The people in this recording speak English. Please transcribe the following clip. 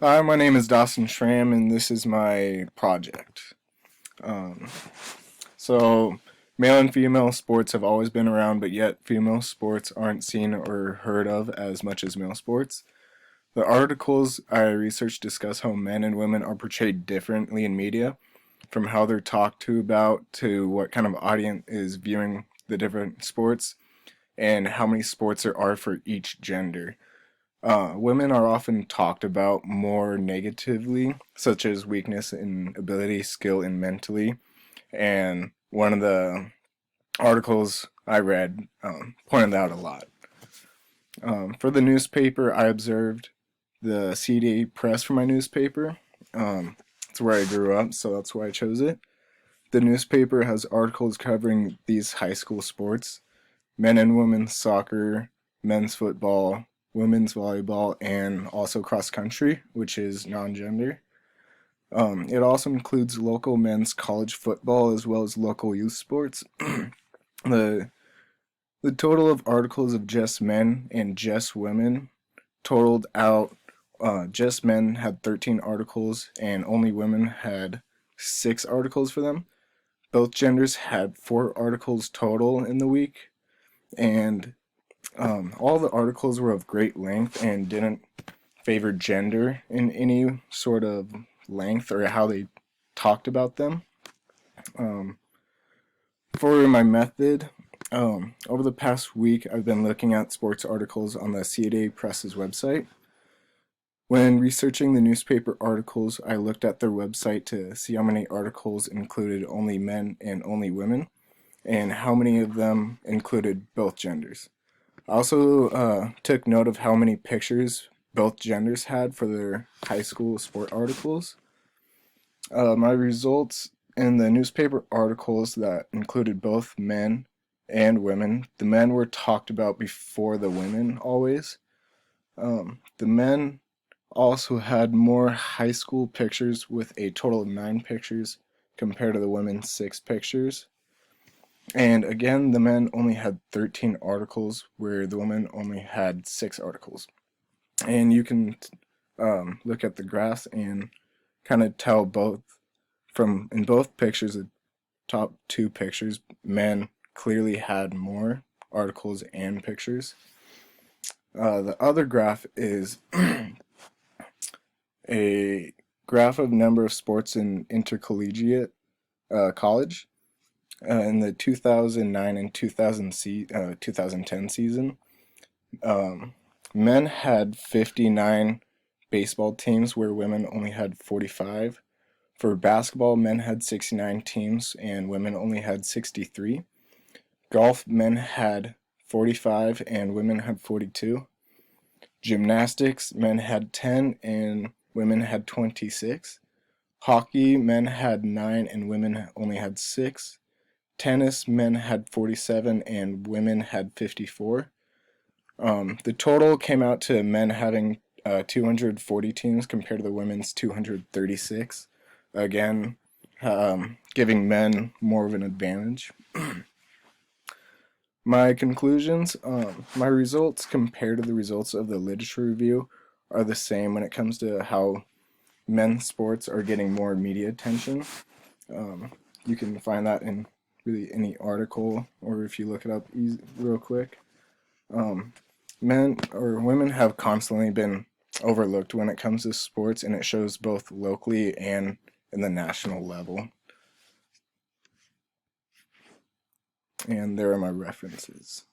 Hi, my name is Dawson Schramm, and this is my project. Um, so, male and female sports have always been around, but yet female sports aren't seen or heard of as much as male sports. The articles I researched discuss how men and women are portrayed differently in media, from how they're talked to about to what kind of audience is viewing the different sports, and how many sports there are for each gender. Women are often talked about more negatively, such as weakness in ability, skill, and mentally. And one of the articles I read pointed that out a lot. For the newspaper, I observed the CDA press for my newspaper. It's where I grew up, so that's why I chose it. The newspaper has articles covering these high school sports: men and women's soccer, men's football, women's volleyball, and also cross country, which is non-gender. It also includes local men's college football as well as local youth sports. the the total of articles of just men and just women totaled out. Just men had 13 articles, and only women had 6 articles for them. Both genders had 4 articles total in the week, and all the articles were of great length and didn't favor gender in any sort of length or how they talked about them. Um, for my method, over the past week, I've been looking at sports articles on the CAA Press's website. When researching the newspaper articles, I looked at their website to see how many articles included only men and only women, and how many of them included both genders. I also took note of how many pictures both genders had for their high school sport articles. My results in the newspaper articles that included both men and women, the men were talked about before the women always. The men also had more high school pictures with a total of 9 pictures compared to the women's 6 pictures. And again, the men only had 13 articles, where the women only had 6 articles. And you can look at the graphs and kind of tell both from in both pictures, the top 2 pictures, men clearly had more articles and pictures. The other graph is a graph of number of sports in intercollegiate college. In the 2009 and 2010 season, men had 59 baseball teams where women only had 45. For basketball, men had 69 teams and women only had 63. Golf, men had 45 and women had 42. Gymnastics, men had 10 and women had 26. Hockey, men had 9 and women only had 6. Tennis, men had 47 and women had 54. The total came out to men having 240 teams compared to the women's 236. Again, giving men more of an advantage. My conclusions, my results compared to the results of the literature review are the same when it comes to how men's sports are getting more media attention. You can find that in really any article, or if you look it up real quick. Men or women have constantly been overlooked when it comes to sports, and it shows both locally and in the national level. And there are my references.